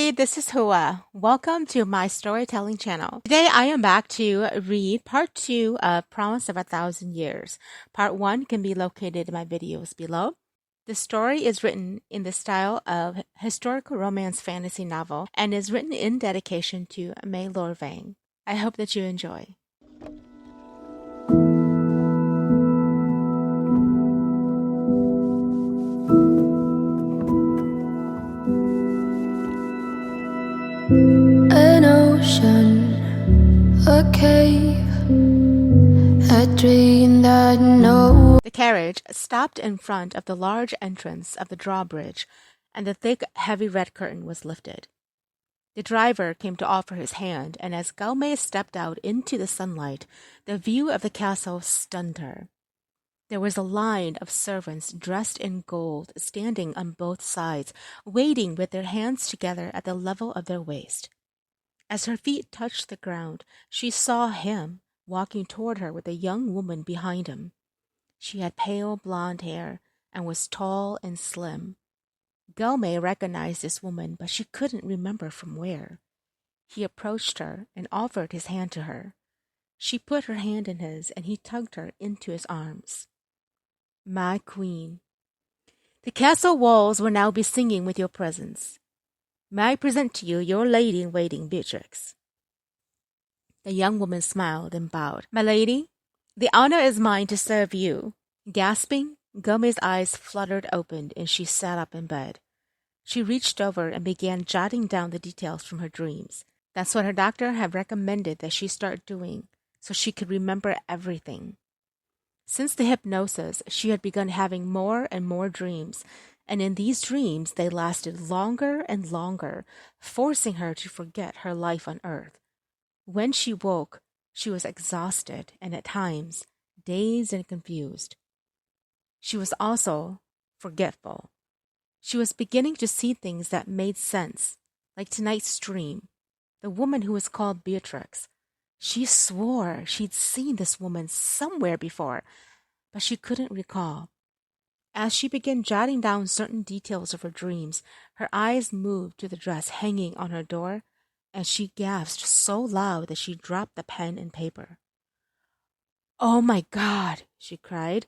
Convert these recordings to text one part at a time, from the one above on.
everybody, this is Hua. Welcome to my storytelling channel. Today I am back to read part 2 of Promise of 1,000 Years. Part 1 can be located in my videos below. The story is written in the style of historical romance fantasy novel and is written in dedication to May Lor Vang. I hope that you enjoy. An ocean, a cave, a dream that no. The carriage stopped in front of the large entrance of the drawbridge, and the thick, heavy red curtain was lifted. The driver came to offer his hand, and as Gao May stepped out into the sunlight, the view of the castle stunned her. There was a line of servants dressed in gold standing on both sides, waiting with their hands together at the level of their waist. As her feet touched the ground, she saw him walking toward her with a young woman behind him. She had pale blonde hair and was tall and slim. Gao May recognized this woman, but she couldn't remember from where. He approached her and offered his hand to her. She put her hand in his, and he tugged her into his arms. My queen. The castle walls will now be singing with your presence. May I present to you your lady-in-waiting, Beatrix? The young woman smiled and bowed. My lady, the honor is mine to serve you. Gasping, Gao May's eyes fluttered open, and she sat up in bed. She reached over and began jotting down the details from her dreams. That's what her doctor had recommended that she start doing, so she could remember everything. Since the hypnosis, she had begun having more and more dreams, and in these dreams they lasted longer and longer, forcing her to forget her life on earth. When she woke, she was exhausted and at times dazed and confused. She was also forgetful. She was beginning to see things that made sense, like tonight's dream. The woman who was called Beatrix. She swore she'd seen this woman somewhere before, but she couldn't recall. As she began jotting down certain details of her dreams, her eyes moved to the dress hanging on her door, and she gasped so loud that she dropped the pen and paper. "Oh my God!" she cried.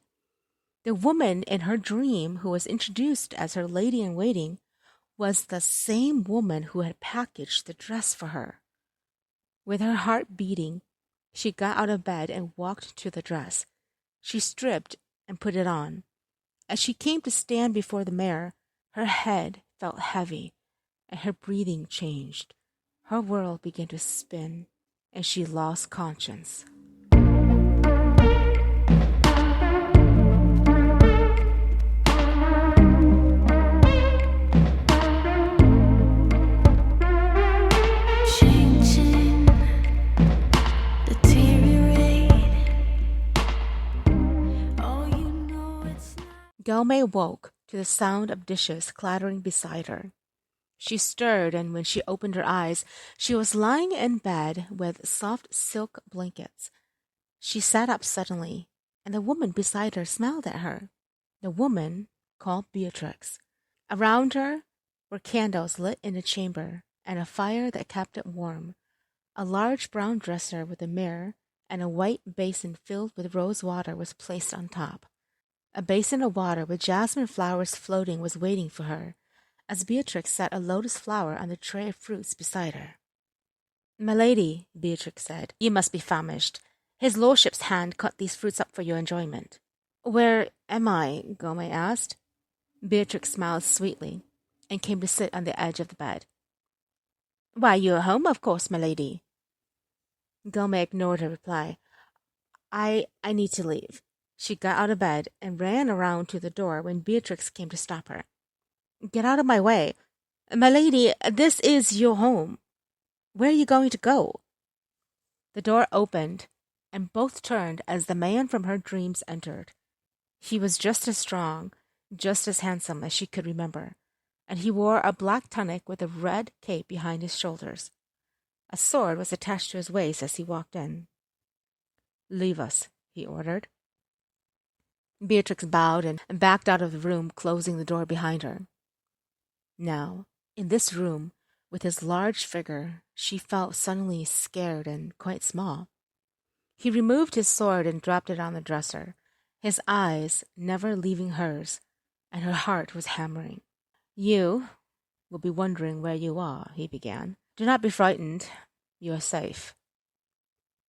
The woman in her dream who was introduced as her lady-in-waiting was the same woman who had packaged the dress for her. With her heart beating, she got out of bed and walked to the dress. She stripped and put it on. As she came to stand before the mirror, her head felt heavy, and her breathing changed. Her world began to spin, and she lost conscience. Gao May woke to the sound of dishes clattering beside her. She stirred, and when she opened her eyes, she was lying in bed with soft silk blankets. She sat up suddenly, and the woman beside her smiled at her. The woman called Beatrix. Around her were candles lit in a chamber, and a fire that kept it warm. A large brown dresser with a mirror and a white basin filled with rose water was placed on top. A basin of water with jasmine flowers floating was waiting for her, as Beatrix set a lotus flower on the tray of fruits beside her. My lady, Beatrix said, you must be famished. His lordship's hand cut these fruits up for your enjoyment. Where am I? Gao May asked. Beatrix smiled sweetly and came to sit on the edge of the bed. Why, you're home, of course, my lady. Gao May ignored her reply. I need to leave. She got out of bed and ran around to the door when Beatrix came to stop her. Get out of my way. My lady, this is your home. Where are you going to go? The door opened, and both turned as the man from her dreams entered. He was just as strong, just as handsome as she could remember, and he wore a black tunic with a red cape behind his shoulders. A sword was attached to his waist as he walked in. Leave us, he ordered. Beatrix bowed and backed out of the room, closing the door behind her. Now, in this room With his large figure, she felt suddenly scared and quite small. He removed his sword and dropped it on the dresser, his eyes never leaving hers, and her heart was hammering. "You will be wondering where you are," he began. "Do not be frightened. You are safe."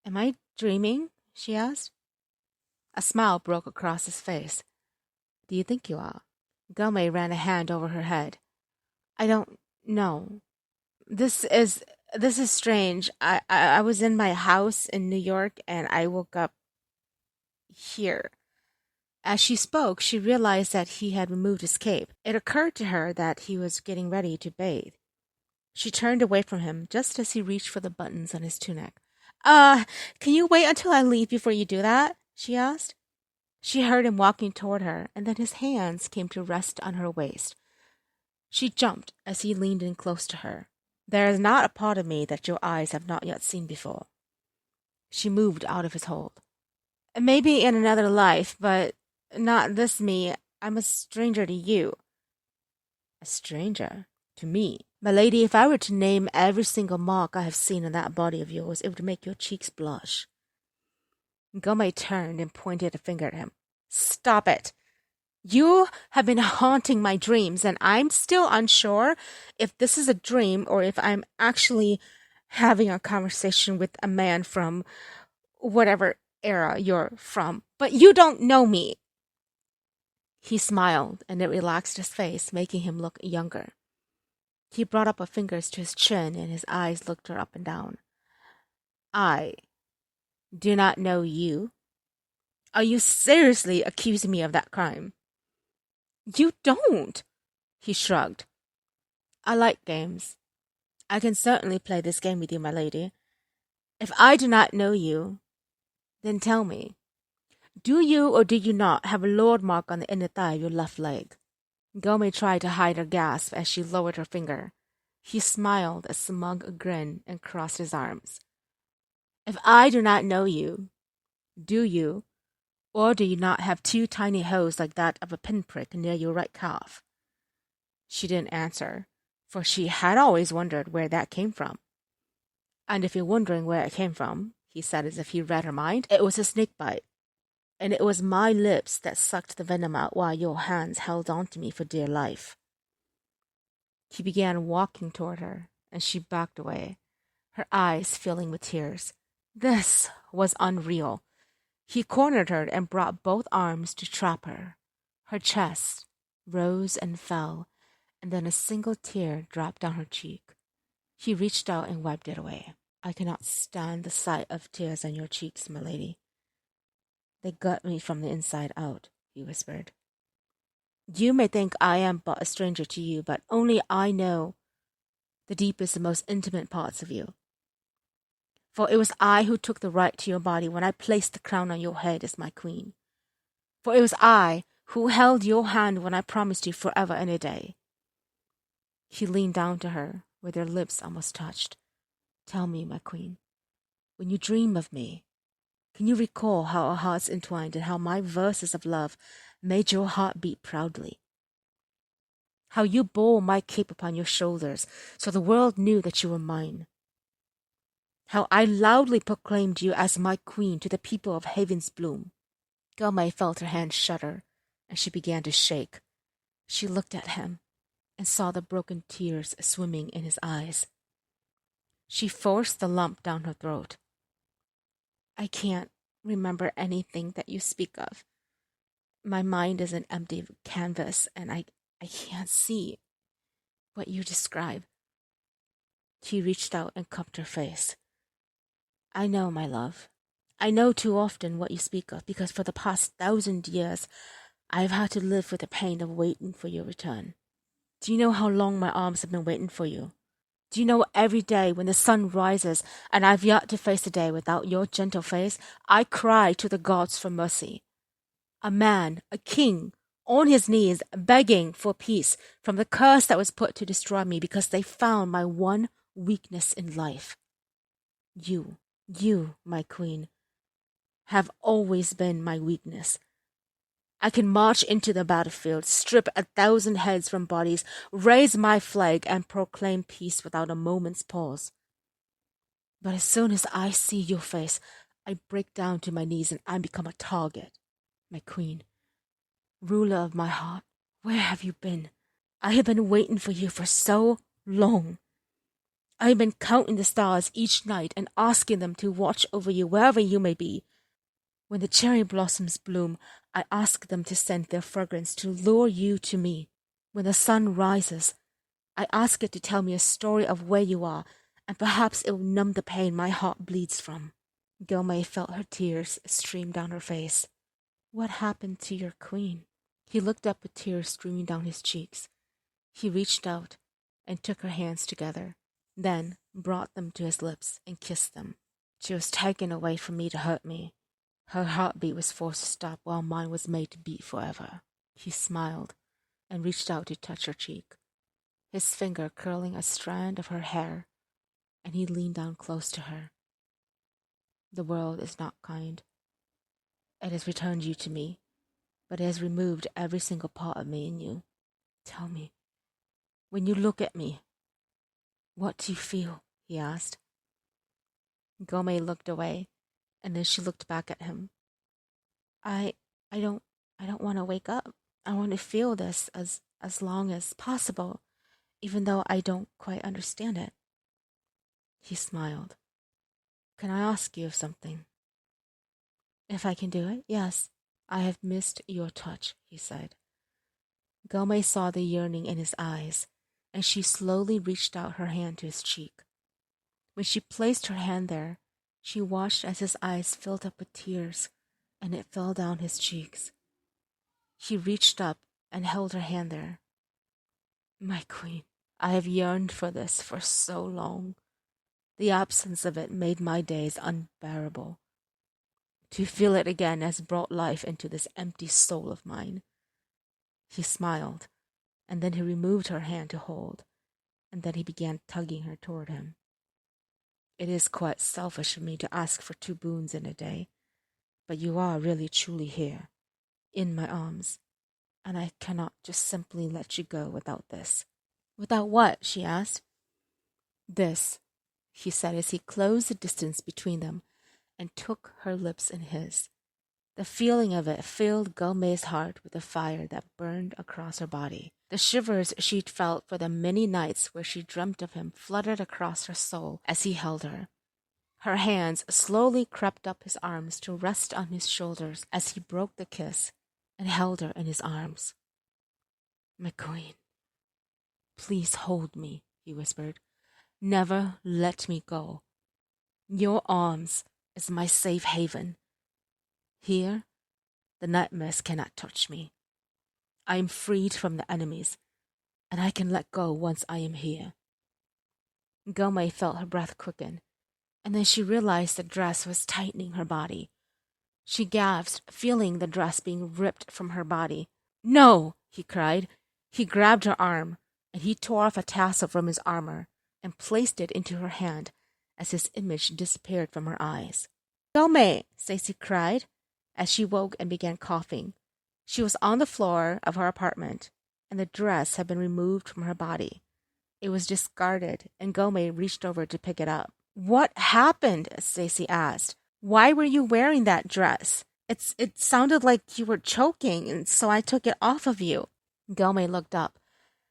"Am I dreaming?" she asked. A smile broke across his face. "Do you think you are?" Gao May ran a hand over her head. "I don't know. This is strange. I was in my house in New York and I woke up here." As she spoke, she realized that he had removed his cape. It occurred to her that he was getting ready to bathe. She turned away from him just as he reached for the buttons on his tunic. Can you wait until I leave before you do that?" she asked. She heard him walking toward her, and then his hands came to rest on her waist. She jumped as he leaned in close to her. "There is not a part of me that your eyes have not yet seen before." She moved out of his hold. "Maybe in another life, but not this me. I'm a stranger to you." "A stranger? To me? My lady, if I were to name every single mark I have seen on that body of yours, it would make your cheeks blush." Gao May turned and pointed a finger at him. "Stop it! You have been haunting my dreams, and I'm still unsure if this is a dream or if I'm actually having a conversation with a man from whatever era you're from. But you don't know me." He smiled, and it relaxed his face, making him look younger. He brought up her fingers to his chin, and his eyes looked her up and down. "I do not know you? Are you seriously accusing me of that crime?" "You don't," he shrugged. "I like games. I can certainly play this game with you, my lady. If I do not know you, then tell me, do you or do you not have a lord mark on the inner thigh of your left leg?" Gao May tried to hide her gasp as she lowered her finger. He smiled a smug grin and crossed his arms. "If I do not know you, do you or do you not have two tiny holes like that of a pinprick near your right calf?" She didn't answer, for she had always wondered where that came from. "And if you're wondering where it came from," he said as if he read her mind, "it was a snake bite. And it was my lips that sucked the venom out while your hands held on to me for dear life." He began walking toward her, and she backed away, her eyes filling with tears. This was unreal. He cornered her and brought both arms to trap her. Her chest rose and fell, and then a single tear dropped down her cheek. He reached out and wiped it away. "I cannot stand the sight of tears on your cheeks, my lady. They gut me from the inside out," he whispered. "You may think I am but a stranger to you, but only I know the deepest and most intimate parts of you. For it was I who took the right to your body when I placed the crown on your head as my queen. For it was I who held your hand when I promised you forever and a day." He leaned down to her, where their lips almost touched. "Tell me, my queen, when you dream of me, can you recall how our hearts entwined and how my verses of love made your heart beat proudly? How you bore my cape upon your shoulders so the world knew that you were mine? How I loudly proclaimed you as my queen to the people of Haven's Bloom?" Gao May felt her hand shudder, and she began to shake. She looked at him and saw the broken tears swimming in his eyes. She forced the lump down her throat. "I can't remember anything that you speak of. My mind is an empty canvas, and I can't see what you describe." He reached out and cupped her face. "I know, my love. I know too often what you speak of, because for the past 1,000 years I've had to live with the pain of waiting for your return. Do you know how long my arms have been waiting for you? Do you know every day when the sun rises and I've yet to face a day without your gentle face, I cry to the gods for mercy? A man, a king, on his knees begging for peace from the curse that was put to destroy me because they found my one weakness in life. You, my queen, have always been my weakness. I can march into the battlefield, strip 1,000 heads from bodies, raise my flag, and proclaim peace without a moment's pause. But as soon as I see your face, I break down to my knees and I become a target. My queen, ruler of my heart, where have you been? I have been waiting for you for so long. I have been counting the stars each night and asking them to watch over you wherever you may be. When the cherry blossoms bloom, I ask them to send their fragrance to lure you to me. When the sun rises, I ask it to tell me a story of where you are, and perhaps it will numb the pain my heart bleeds from. Gao May felt her tears stream down her face. What happened to your queen? He looked up with tears streaming down his cheeks. He reached out and took her hands together, then brought them to his lips and kissed them. She was taken away from me to hurt me. Her heartbeat was forced to stop while mine was made to beat forever. He smiled and reached out to touch her cheek, his finger curling a strand of her hair, and he leaned down close to her. The world is not kind. It has returned you to me, but it has removed every single part of me in you. Tell me, when you look at me, what do you feel? He asked. Gao May looked away, and then she looked back at him. I don't want to wake up. I want to feel this as long as possible, even though I don't quite understand it. He smiled. Can I ask you of something? If I can do it, yes. I have missed your touch, he said. Gao May saw the yearning in his eyes, and she slowly reached out her hand to his cheek. When she placed her hand there, she watched as his eyes filled up with tears, and it fell down his cheeks. He reached up and held her hand there. My queen, I have yearned for this for so long. The absence of it made my days unbearable. To feel it again has brought life into this empty soul of mine. He smiled, and then he removed her hand to hold, and then he began tugging her toward him. It is quite selfish of me to ask for 2 boons in a day, but you are really truly here, in my arms, and I cannot just simply let you go without this. Without what? She asked. This, he said as he closed the distance between them and took her lips in his. The feeling of it filled Gao May's heart with a fire that burned across her body. The shivers she'd felt for the many nights where she dreamt of him fluttered across her soul as he held her. Her hands slowly crept up his arms to rest on his shoulders as he broke the kiss and held her in his arms. My queen, please hold me, he whispered. Never let me go. Your arms is my safe haven. Here, the nightmares cannot touch me. I am freed from the enemies, and I can let go once I am here. Gao May felt her breath quicken, and then she realized the dress was tightening her body. She gasped, feeling the dress being ripped from her body. No, he cried. He grabbed her arm, and he tore off a tassel from his armor and placed it into her hand as his image disappeared from her eyes. Gao May, Stacy cried as she woke and began coughing. She was on the floor of her apartment, and the dress had been removed from her body. It was discarded, and Gao May reached over to pick it up. What happened? Stacy asked. Why were you wearing that dress? It sounded like you were choking, and so I took it off of you. Gao May looked up,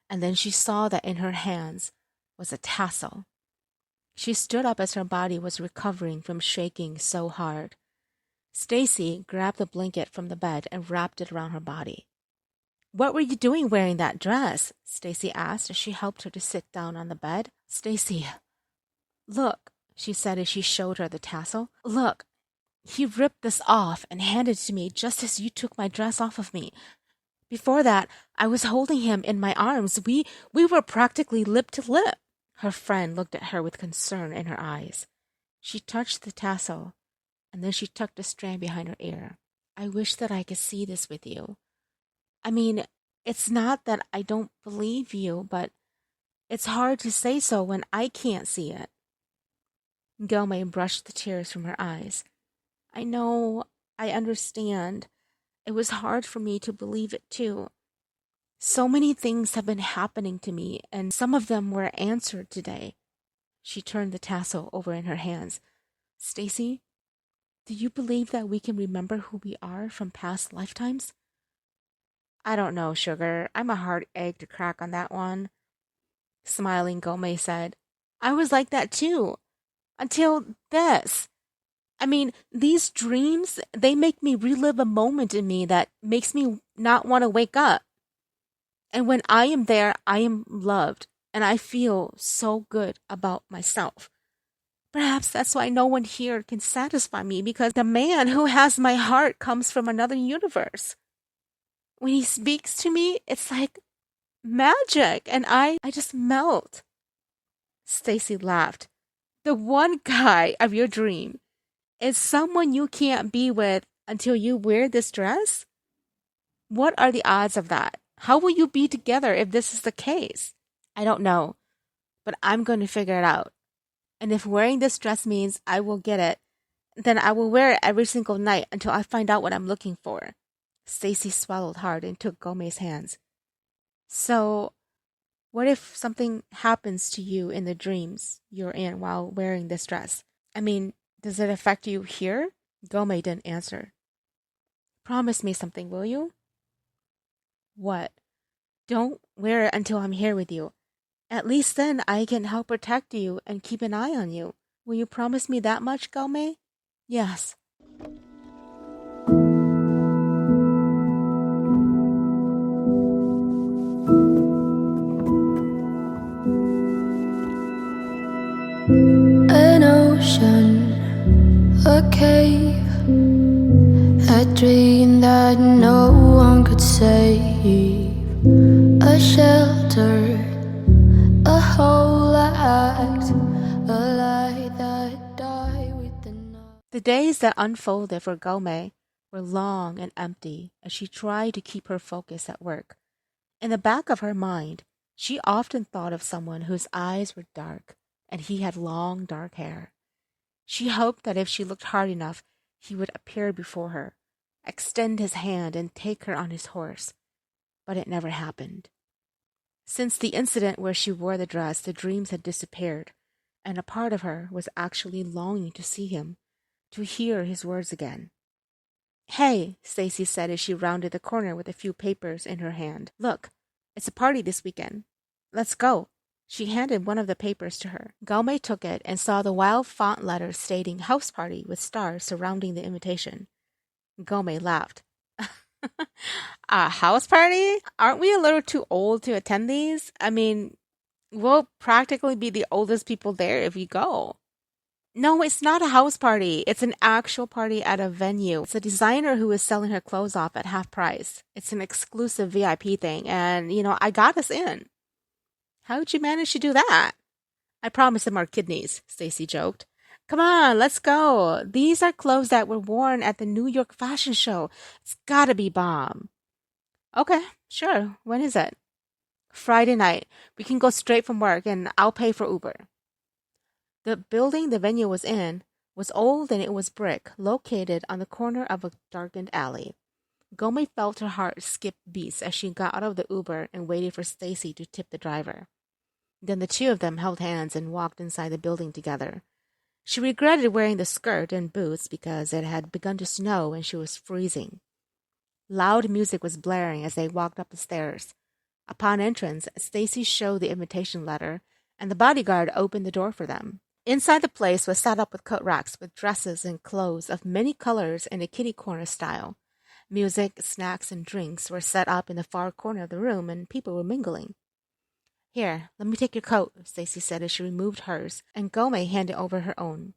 and then she saw that in her hands was a tassel. She stood up as her body was recovering from shaking so hard. Stacy grabbed the blanket from the bed and wrapped it around her body. What were you doing wearing that dress? Stacy asked as she helped her to sit down on the bed. Stacy, look, she said as she showed her the tassel. Look, he ripped this off and handed it to me just as you took my dress off of me. Before that, I was holding him in my arms. We were practically lip to lip. Her friend looked at her with concern in her eyes. She touched the tassel, and then she tucked a strand behind her ear. I wish that I could see this with you. I mean, it's not that I don't believe you, but it's hard to say so when I can't see it. Gao May brushed the tears from her eyes. I know, I understand. It was hard for me to believe it too. So many things have been happening to me, and some of them were answered today. She turned the tassel over in her hands. Stacy, do you believe that we can remember who we are from past lifetimes? I don't know, sugar. I'm a hard egg to crack on that one. Smiling, Gao May said, I was like that too. Until this. I mean, these dreams, they make me relive a moment in me that makes me not want to wake up. And when I am there, I am loved, and I feel so good about myself. Perhaps that's why no one here can satisfy me, because the man who has my heart comes from another universe. When he speaks to me, it's like magic, and I just melt. Stacy laughed. The one guy of your dream is someone you can't be with until you wear this dress? What are the odds of that? How will you be together if this is the case? I don't know, but I'm going to figure it out. And if wearing this dress means I will get it, then I will wear it every single night until I find out what I'm looking for. Stacy swallowed hard and took Gao May's hands. So, what if something happens to you in the dreams you're in while wearing this dress? I mean, does it affect you here? Gao May didn't answer. Promise me something, will you? What? Don't wear it until I'm here with you. At least then I can help protect you and keep an eye on you. Will you promise me that much, Gao May? Yes. An ocean, a cave, a dream that no one could save, a shelter, a whole act, a light that died with the night. The days that unfolded for Gao May were long and empty as she tried to keep her focus at work. In the back of her mind, she often thought of someone whose eyes were dark and he had long dark hair. She hoped that if she looked hard enough, he would appear before her, extend his hand and take her on his horse. But it never happened. Since the incident where she wore the dress, the dreams had disappeared, and a part of her was actually longing to see him, to hear his words again. Hey, Stacy said as she rounded the corner with a few papers in her hand. Look, it's a party this weekend. Let's go. She handed one of the papers to her. Gao May took it and saw the wild font letters stating house party with stars surrounding the invitation. Gao May laughed. A house party? Aren't we a little too old to attend these? I mean, we'll practically be the oldest people there if we go. No, it's not a house party. It's an actual party at a venue. It's a designer who is selling her clothes off at half price. It's an exclusive VIP thing, and, I got us in. How'd you manage to do that? I promised him our kidneys, Stacy joked. Come on, let's go. These are clothes that were worn at the New York fashion show. It's gotta be bomb. Okay, sure. When is it? Friday night. We can go straight from work, and I'll pay for Uber. The building the venue was in was old and it was brick, located on the corner of a darkened alley. Gao May felt her heart skip beats as she got out of the Uber and waited for Stacy to tip the driver. Then the two of them held hands and walked inside the building together. She regretted wearing the skirt and boots because it had begun to snow and she was freezing. Loud music was blaring as they walked up the stairs. Upon entrance, Stacy showed the invitation letter, and the bodyguard opened the door for them. Inside the place was set up with coat racks with dresses and clothes of many colors in a kitty corner style. Music, snacks, and drinks were set up in the far corner of the room, and people were mingling. Here, let me take your coat, Stacy said as she removed hers, and Gao May handed over her own.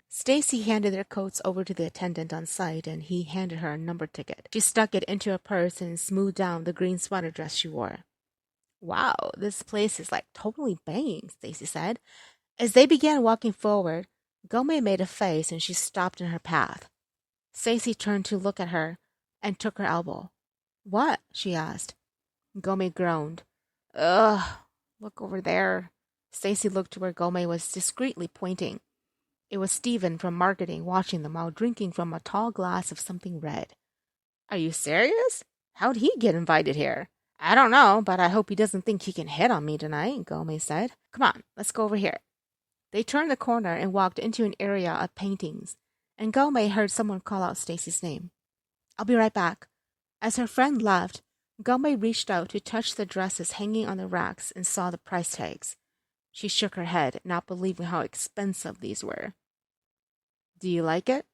Stacy handed their coats over to the attendant on site, and he handed her a number ticket. She stuck it into her purse and smoothed down the green sweater dress she wore. Wow, this place is like totally banging, Stacy said. As they began walking forward, Gao May made a face and she stopped in her path. Stacy turned to look at her and took her elbow. What? She asked. Gao May groaned. Ugh, look over there. Stacy looked to where Gao May was discreetly pointing. It was Stephen from marketing watching them while drinking from a tall glass of something red. Are you serious? How'd he get invited here? I don't know, but I hope he doesn't think he can hit on me tonight, Gao May said. Come on, let's go over here. They turned the corner and walked into an area of paintings, and Gao May heard someone call out Stacy's name. I'll be right back. As her friend left, Gao May reached out to touch the dresses hanging on the racks and saw the price tags. She shook her head, not believing how expensive these were. Do you like it?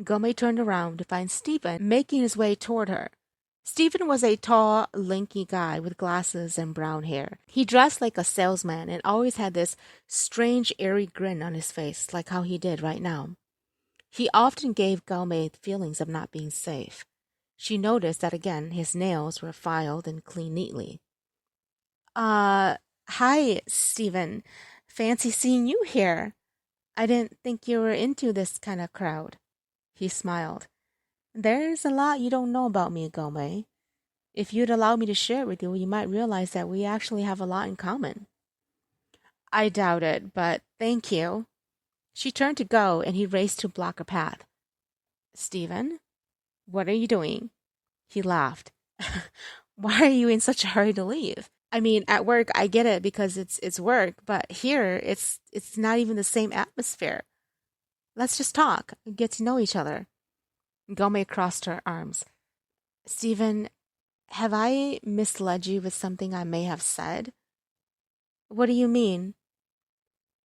Gao May turned around to find Stephen making his way toward her. Stephen was a tall, lanky guy with glasses and brown hair. He dressed like a salesman and always had this strange, airy grin on his face, like how he did right now. He often gave Gao May feelings of not being safe. She noticed that again his nails were filed and cleaned neatly. Hi, Stephen. Fancy seeing you here. I didn't think you were into this kind of crowd. He smiled. There's a lot you don't know about me, Gao May. If you'd allow me to share it with you, you might realize that we actually have a lot in common. I doubt it, but thank you. She turned to go, and he raced to block her path. Stephen, what are you doing? He laughed. Why are you in such a hurry to leave? I mean, at work, I get it because it's work, but here, it's not even the same atmosphere. Let's just talk, get to know each other. Gao May crossed her arms. Stephen, have I misled you with something I may have said? What do you mean?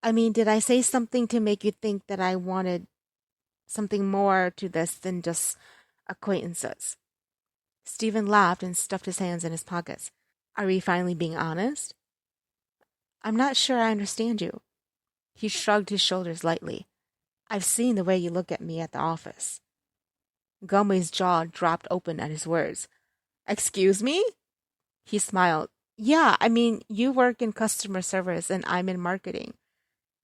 I mean, did I say something to make you think that I wanted something more to this than just acquaintances? Stephen laughed and stuffed his hands in his pockets. Are we finally being honest? I'm not sure I understand you. He shrugged his shoulders lightly. I've seen the way you look at me at the office. Gao May's jaw dropped open at his words. Excuse me? He smiled. Yeah, I mean, you work in customer service and I'm in marketing.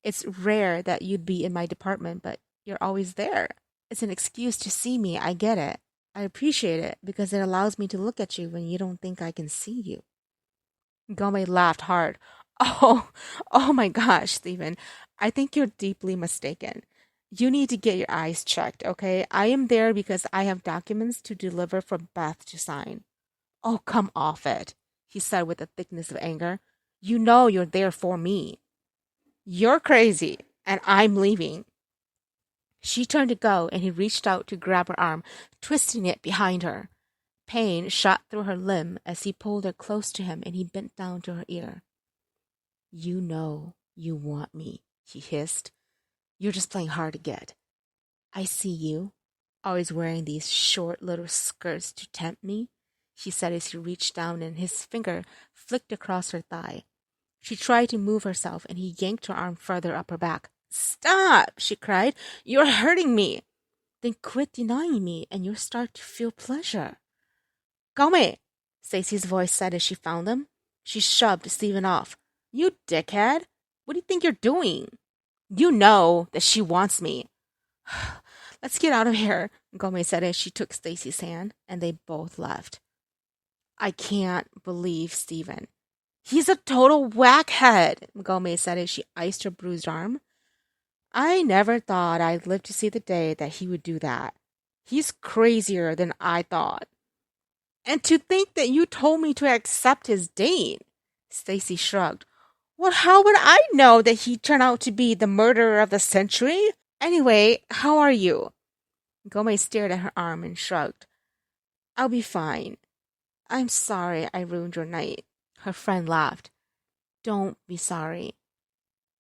It's rare that you'd be in my department, but you're always there. It's an excuse to see me, I get it. I appreciate it because it allows me to look at you when you don't think I can see you. Gao May laughed hard. Oh my gosh, Stephen. I think you're deeply mistaken. You need to get your eyes checked, okay? I am there because I have documents to deliver for Beth to sign. Oh, come off it, he said with a thickness of anger. You know you're there for me. You're crazy, and I'm leaving. She turned to go, and he reached out to grab her arm, twisting it behind her. Pain shot through her limb as he pulled her close to him, and he bent down to her ear. You know you want me, he hissed. You're just playing hard to get. I see you, always wearing these short little skirts to tempt me, she said as he reached down and his finger flicked across her thigh. She tried to move herself, and he yanked her arm further up her back. Stop, she cried. You're hurting me. Then quit denying me, and you'll start to feel pleasure. Gao May, Stacy's voice said as she found them. She shoved Stephen off. You dickhead. What do you think you're doing? You know that she wants me. Let's get out of here, Gao May said as she took Stacy's hand, and they both left. I can't believe Stephen. He's a total whackhead, Gao May said as she iced her bruised arm. I never thought I'd live to see the day that he would do that. He's crazier than I thought. And to think that you told me to accept his date, Stacy shrugged. Well, how would I know that he'd turn out to be the murderer of the century? Anyway, how are you? Gao May stared at her arm and shrugged. I'll be fine. I'm sorry I ruined your night. Her friend laughed. Don't be sorry.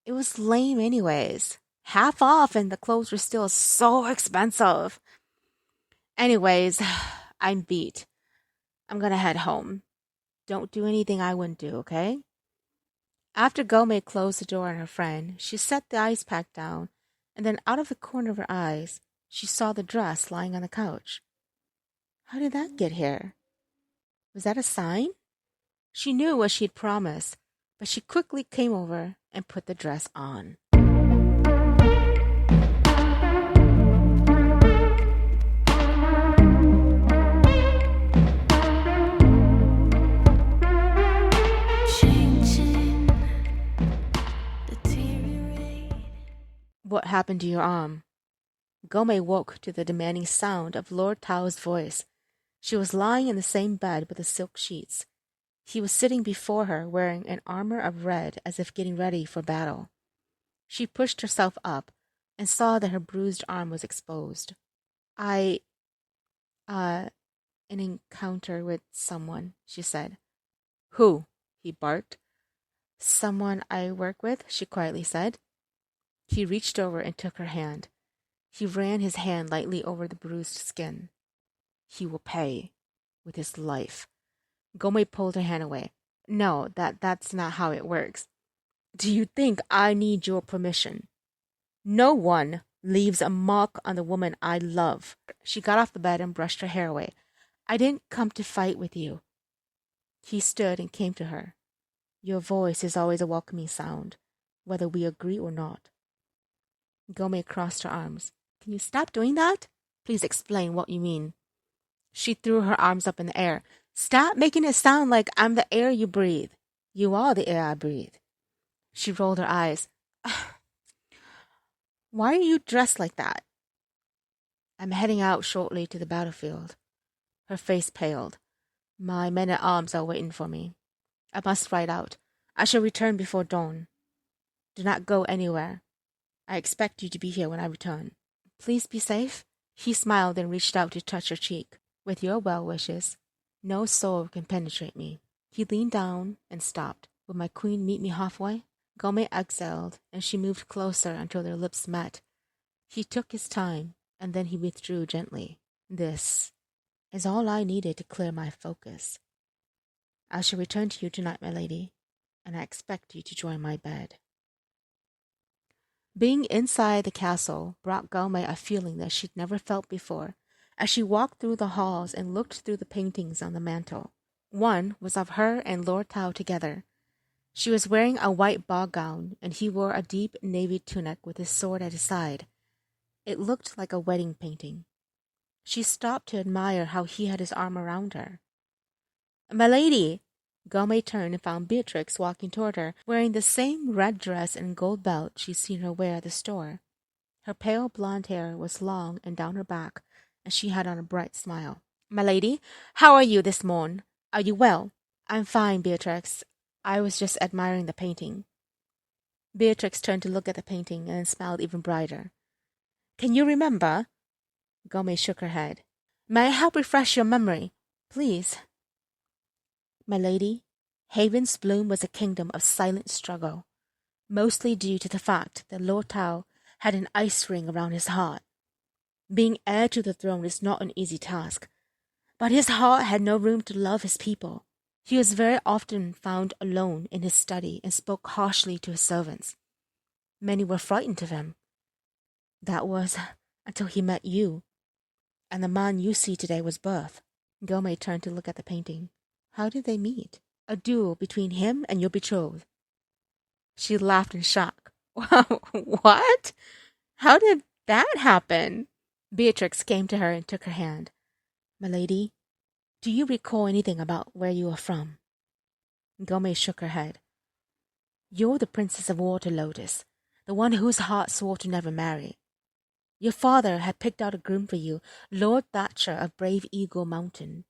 It was lame anyways. Half off and the clothes were still so expensive. Anyways, I'm beat. I'm gonna head home. Don't do anything I wouldn't do, okay? After Gao May closed the door on her friend, she set the ice pack down, and then out of the corner of her eyes, she saw the dress lying on the couch. How did that get here? Was that a sign? She knew what she'd promised, but she quickly came over and put the dress on. What happened to your arm? Gao May woke to the demanding sound of Lord Tao's voice. She was lying in the same bed with the silk sheets. He was sitting before her wearing an armor of red as if getting ready for battle. She pushed herself up and saw that her bruised arm was exposed. I, an encounter with someone, she said. Who? He barked. Someone I work with, she quietly said. He reached over and took her hand. He ran his hand lightly over the bruised skin. He will pay with his life. Gao May pulled her hand away. No, that's not how it works. Do you think I need your permission? No one leaves a mark on the woman I love. She got off the bed and brushed her hair away. I didn't come to fight with you. He stood and came to her. Your voice is always a welcoming sound, whether we agree or not. Gao May crossed her arms. Can you stop doing that? Please explain what you mean. She threw her arms up in the air. Stop making it sound like I'm the air you breathe. You are the air I breathe. She rolled her eyes. Why are you dressed like that? I'm heading out shortly to the battlefield. Her face paled. My men-at-arms are waiting for me. I must ride out. I shall return before dawn. Do not go anywhere. I expect you to be here when I return. Please be safe. He smiled and reached out to touch her cheek. With your well wishes, no sword can penetrate me. He leaned down and stopped. Will my queen meet me halfway? Gao May exhaled, and she moved closer until their lips met. He took his time, and then he withdrew gently. This is all I needed to clear my focus. I shall return to you tonight, my lady, and I expect you to join my bed. Being inside the castle brought Gao May a feeling that she'd never felt before, as she walked through the halls and looked through the paintings on the mantel. One was of her and Lord Tao together. She was wearing a white ball gown, and he wore a deep navy tunic with his sword at his side. It looked like a wedding painting. She stopped to admire how he had his arm around her. My lady! Gao May turned and found Beatrix walking toward her, wearing the same red dress and gold belt she'd seen her wear at the store. Her pale blonde hair was long and down her back, and she had on a bright smile. My lady, how are you this morn? Are you well? I'm fine, Beatrix. I was just admiring the painting. Beatrix turned to look at the painting and smiled even brighter. Can you remember? Gao May shook her head. May I help refresh your memory? Please. My lady, Haven's Bloom was a kingdom of silent struggle, mostly due to the fact that Lord Tao had an ice ring around his heart. Being heir to the throne is not an easy task, but his heart had no room to love his people. He was very often found alone in his study and spoke harshly to his servants. Many were frightened of him. That was until he met you, and the man you see today was birth. Gao May turned to look at the painting. How did they meet? A duel between him and your betrothed. She laughed in shock. What? How did that happen? Beatrix came to her and took her hand. My lady, do you recall anything about where you are from? Gao May shook her head. You're the Princess of Water Lotus, the one whose heart swore to never marry. Your father had picked out a groom for you, Lord Thatcher of Brave Eagle Mountain.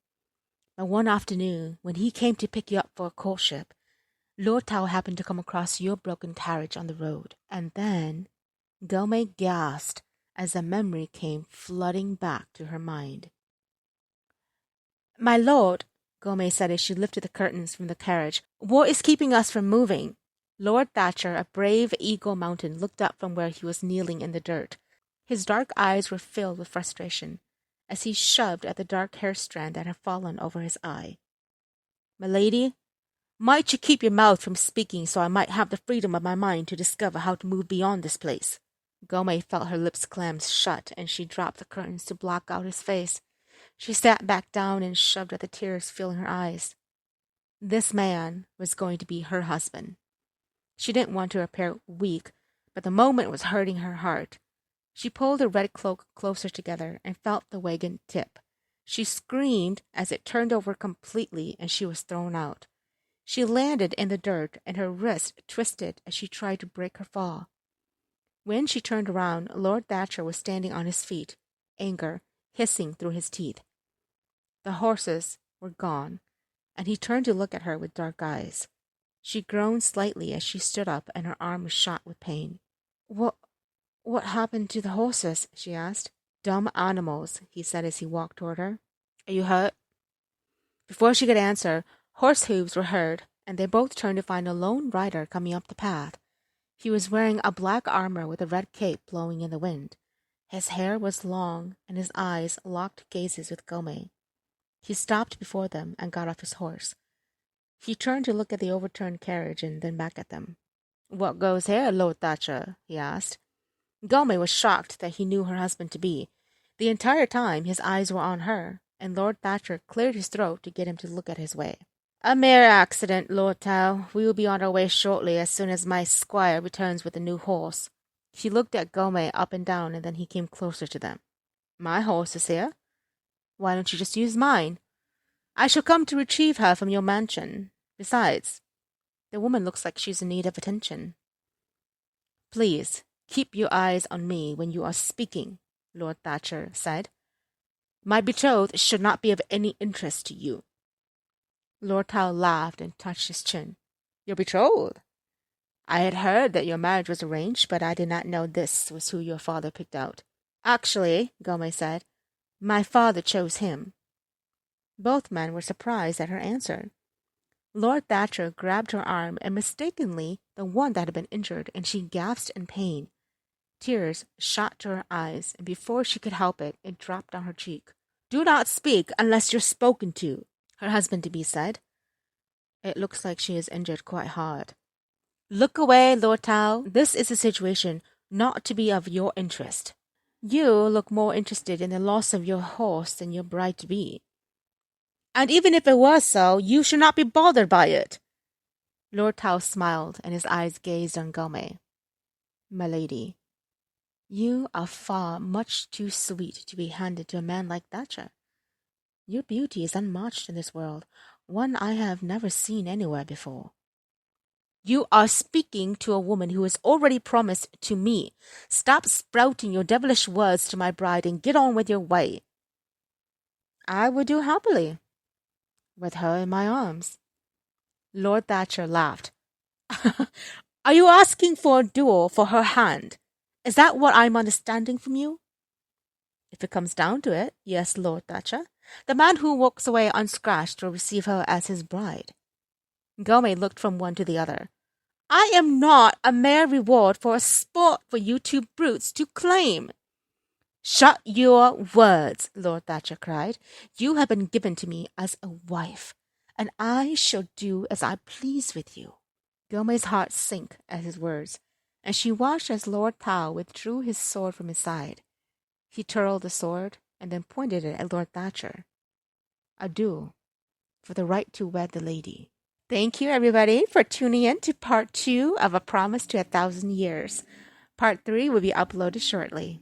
But one afternoon, when he came to pick you up for a courtship, Lord Tao happened to come across your broken carriage on the road. And then Gao May gasped as a memory came flooding back to her mind. My lord, Gao May said as she lifted the curtains from the carriage, what is keeping us from moving? Lord Thatcher of Brave Eagle Mountain looked up from where he was kneeling in the dirt. His dark eyes were filled with frustration as he shoved at the dark hair strand that had fallen over his eye. My lady, might you keep your mouth from speaking so I might have the freedom of my mind to discover how to move beyond this place? Gao May felt her lips clam shut, and she dropped the curtains to block out his face. She sat back down and shoved at the tears filling her eyes. This man was going to be her husband. She didn't want to appear weak, but the moment was hurting her heart. She pulled her red cloak closer together and felt the wagon tip. She screamed as it turned over completely and she was thrown out. She landed in the dirt and her wrist twisted as she tried to break her fall. When she turned around, Lord Thatcher was standing on his feet, anger hissing through his teeth. The horses were gone, and he turned to look at her with dark eyes. She groaned slightly as she stood up, and her arm was shot with pain. What happened to the horses? She asked. Dumb animals, he said as he walked toward her. Are you hurt? Before she could answer, horse hooves were heard, and they both turned to find a lone rider coming up the path. He was wearing a black armor with a red cape blowing in the wind. His hair was long, and his eyes locked gazes with Gao May. He stopped before them and got off his horse. He turned to look at the overturned carriage and then back at them. What goes here, Lord Thatcher? He asked. Gao May was shocked that he knew her husband to be. The entire time his eyes were on her, and Lord Thatcher cleared his throat to get him to look at his way. A mere accident, Lord Tao. We will be on our way shortly as soon as my squire returns with a new horse. He looked at Gao May up and down, and then he came closer to them. My horse is here. Why don't you just use mine? I shall come to retrieve her from your mansion. Besides, the woman looks like she's in need of attention. Please, keep your eyes on me when you are speaking, Lord Thatcher said. My betrothed should not be of any interest to you. Lord Tao laughed and touched his chin. Your betrothed? I had heard that your marriage was arranged, but I did not know this was who your father picked out. Actually, Gao May said, my father chose him. Both men were surprised at her answer. Lord Thatcher grabbed her arm, and mistakenly the one that had been injured, and she gasped in pain. Tears shot to her eyes, and before she could help it, it dropped down her cheek. Do not speak unless you're spoken to, her husband-to-be said. It looks like she is injured quite hard. Look away, Lord Tao. This is a situation not to be of your interest. You look more interested in the loss of your horse than your bride-to-be. And even if it was so, you should not be bothered by it. Lord Tao smiled, and his eyes gazed on Gao May. My lady, you are far much too sweet to be handed to a man like Thatcher. Your beauty is unmatched in this world, one I have never seen anywhere before. You are speaking to a woman who is already promised to me. Stop sprouting your devilish words to my bride and get on with your way. I would do happily, with her in my arms. Lord Thatcher laughed. Are you asking for a duel for her hand? Is that what I'm understanding from you? If it comes down to it, yes, Lord Thatcher. The man who walks away unscratched will receive her as his bride. Gao May looked from one to the other. I am not a mere reward for a sport for you two brutes to claim. Shut your words, Lord Thatcher cried. You have been given to me as a wife, and I shall do as I please with you. Gao May's heart sank at his words, and she watched as Lord Tao withdrew his sword from his side. He twirled the sword and then pointed it at Lord Thatcher. A duel for the right to wed the lady. Thank you, everybody, for tuning in to part 2 of A Promise to 1,000 Years. Part 3 will be uploaded shortly.